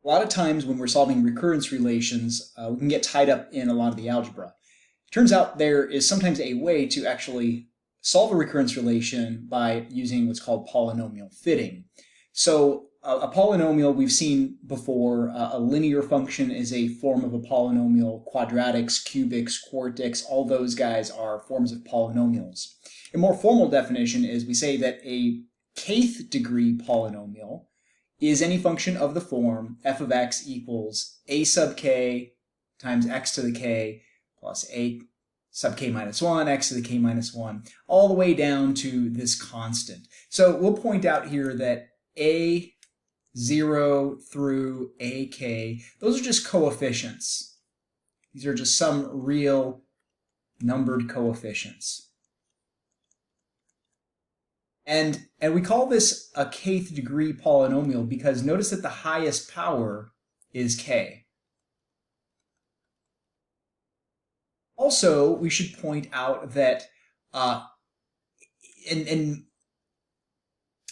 A lot of times when we're solving recurrence relations, we can get tied up in a lot of the algebra. It turns out there is sometimes a way to actually solve a recurrence relation by using what's called polynomial fitting. So a polynomial we've seen before, a linear function is a form of a polynomial, quadratics, cubics, quartics, all those guys are forms of polynomials. A more formal definition is we say that a kth degree polynomial is any function of the form f of x equals a sub k times x to the k plus a sub k minus 1, x to the k minus 1, all the way down to this constant. So we'll point out here that a0 through ak, those are just coefficients. These are just some real numbered coefficients. And we call this a kth degree polynomial because notice that the highest power is k. Also, we should point out that, and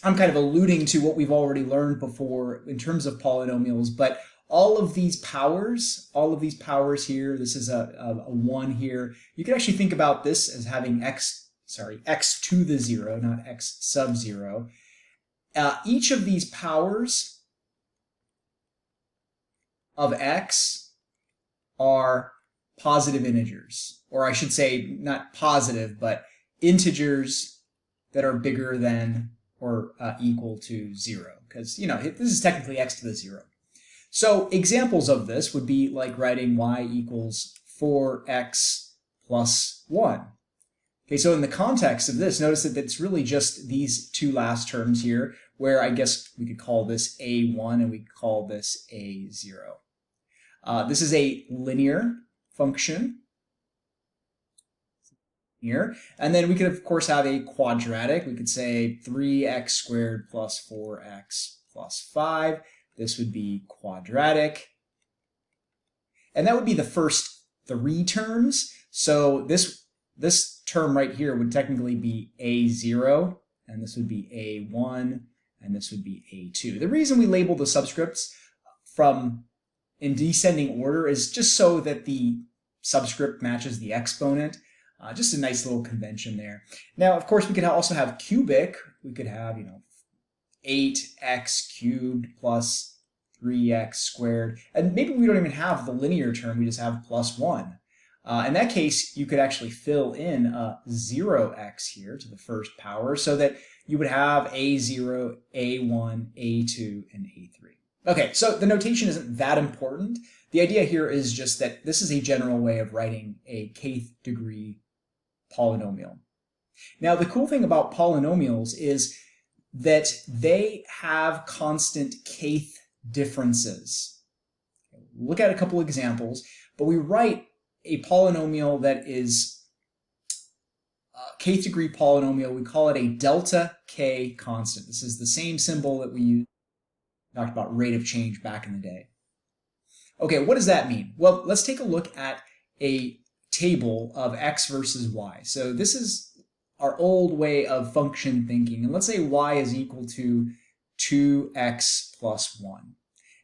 I'm kind of alluding to what we've already learned before in terms of polynomials, but all of these powers here, this is a 1 here, you can actually think about this as having x to the 0, not x sub 0. Each of these powers of x are positive integers, or I should say not positive, but integers that are bigger than or equal to 0, because, you know, this is technically x to the 0. So examples of this would be like writing y equals 4x plus 1. Okay, so in the context of this, notice that it's really just these two last terms here, where I guess we could call this a1 and we could call this a0. This is a linear function here, and then we could of course have a quadratic. We could say 3x squared plus 4x plus 5. This would be quadratic, and that would be the first 3 terms. So this term right here would technically be a0, and this would be a1, and this would be a2. The reason we label the subscripts in descending order is just so that the subscript matches the exponent. Just a nice little convention there. Now, of course, we could also have cubic. We could have, 8x cubed plus 3x squared. And maybe we don't even have the linear term. We just have plus 1. In that case, you could actually fill in 0x here to the first power so that you would have a0, a1, a2, and a3. Okay, so the notation isn't that important. The idea here is just that this is a general way of writing a kth degree polynomial. Now, the cool thing about polynomials is that they have constant kth differences. Look at a couple examples, but we write a polynomial that is a kth degree polynomial. We call it a delta k constant. This is the same symbol that we talked about rate of change back in the day. Okay, what does that mean? Well, let's take a look at a table of x versus y. So this is our old way of function thinking. And let's say y is equal to 2x plus 1.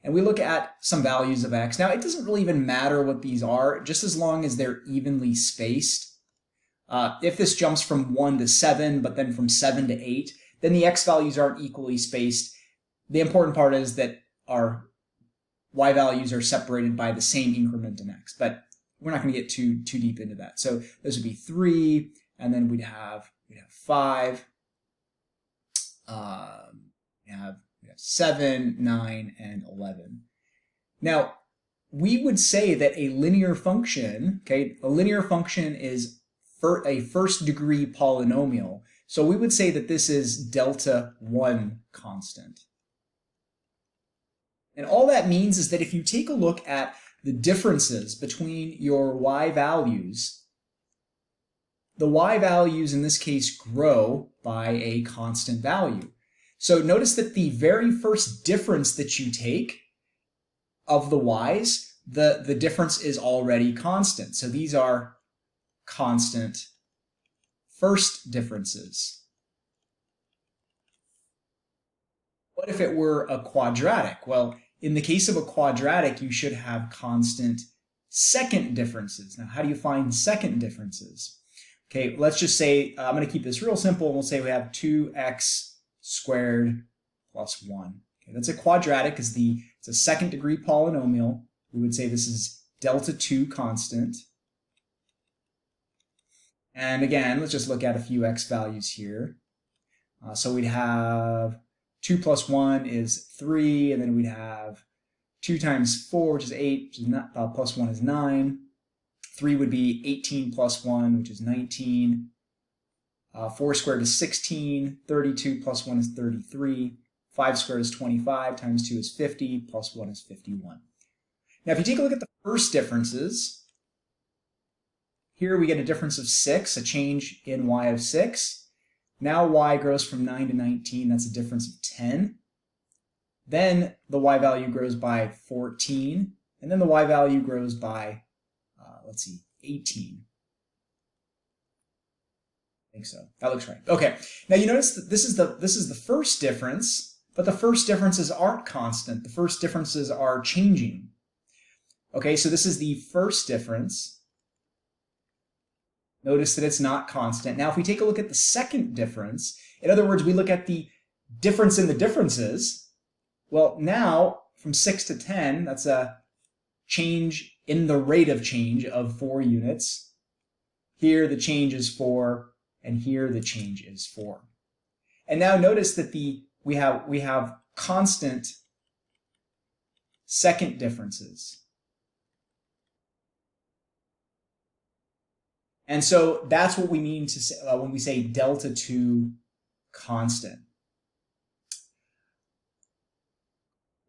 And we look at some values of x. Now, it doesn't really even matter what these are, just as long as they're evenly spaced. If this jumps from 1 to 7, but then from 7 to 8, then the x values aren't equally spaced. The important part is that our y values are separated by the same increment in x, but we're not going to get too deep into that. So this would be 3, and then we'd have 5, we have 7, 9, and 11. Now, we would say that a linear function, okay, a linear function is a first degree polynomial. So we would say that this is delta 1 constant. And all that means is that if you take a look at the differences between your y values, the y values in this case grow by a constant value. So notice that the very first difference that you take of the y's, the difference is already constant. So these are constant first differences. What if it were a quadratic? Well, in the case of a quadratic, you should have constant second differences. Now, how do you find second differences? Okay, let's just say, I'm going to keep this real simple. We'll say we have 2x squared plus 1. Okay, that's a quadratic because it's a second degree polynomial. We would say this is delta 2 constant. And again, let's just look at a few x values here. So we'd have 2 plus 1 is 3, and then we'd have 2 times 4, which is 8, which is not, plus 1 is 9. 3 would be 18 plus 1, which is 19. 4 squared is 16. 32 plus 1 is 33. 5 squared is 25. Times 2 is 50. Plus 1 is 51. Now, if you take a look at the first differences, here we get a difference of 6, a change in y of 6. Now y grows from 9 to 19. That's a difference of 10. Then the y value grows by 14. And then the y value grows by, 18. I think so. That looks right. Okay. Now you notice that this is the first difference, but the first differences aren't constant. The first differences are changing. Okay, so this is the first difference. Notice that it's not constant. Now, if we take a look at the second difference, in other words, we look at the difference in the differences, well, now from 6 to 10, that's a change in the rate of change of 4 units. Here the change is 4, and here the change is 4. And now notice that we have constant second differences. And so that's what we mean to say, when we say delta 2 constant.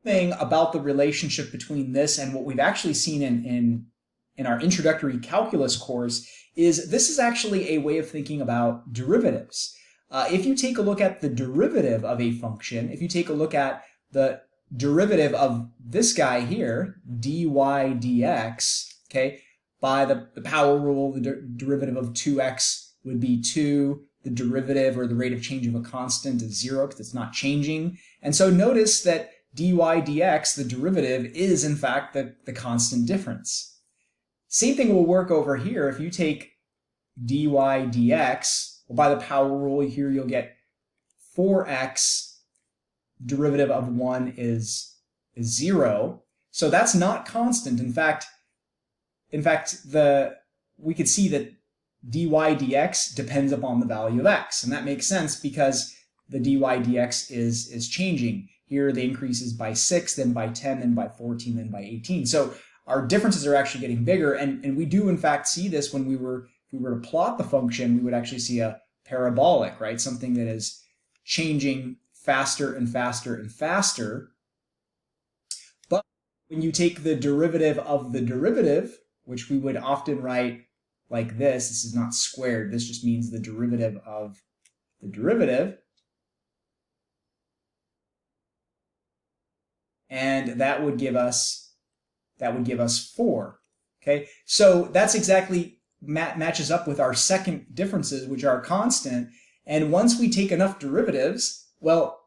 Thing about the relationship between this and what we've actually seen in our introductory calculus course is this is actually a way of thinking about derivatives. If you take a look at the derivative of a function, if you take a look at the derivative of this guy here, dy dx, okay, by the power rule, the derivative of 2x would be 2. The derivative or the rate of change of a constant is 0 because it's not changing. And so notice that dy dx, the derivative, is in fact the constant difference. Same thing will work over here. If you take dy dx, well, by the power rule here, you'll get 4x, derivative of 1 is 0. So that's not constant. In fact, we could see that dy dx depends upon the value of x, and that makes sense because the dy dx is changing. Here the increase is by 6, then by 10, then by 14, then by 18. So our differences are actually getting bigger, and we do in fact see this when if we were to plot the function, we would actually see a parabolic, right? Something that is changing faster and faster and faster. But when you take the derivative of the derivative, which we would often write like this is not squared, this just means the derivative of the derivative. And that would give us 4. Okay, so that's exactly matches up with our second differences, which are constant. And once we take enough derivatives, well,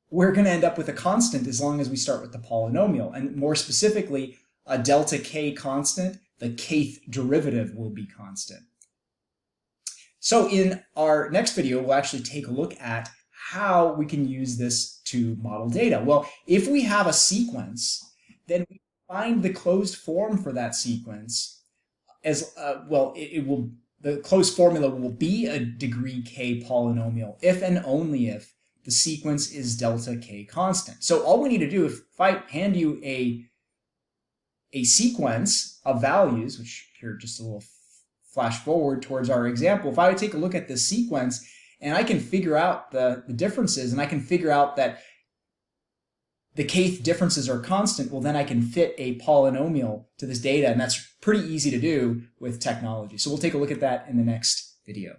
we're going to end up with a constant as long as we start with the polynomial. And more specifically, a delta k constant, the kth derivative will be constant. So in our next video, we'll actually take a look at how we can use this to model data. Well, if we have a sequence, then we find the closed form for that sequence as the closed formula will be a degree k polynomial if and only if the sequence is delta k constant. So all we need to do, if I hand you a sequence of values, which here just a little flash forward towards our example, if I would take a look at this sequence and I can figure out the differences, and I can figure out that the kth differences are constant, well, then I can fit a polynomial to this data, and that's pretty easy to do with technology. So we'll take a look at that in the next video.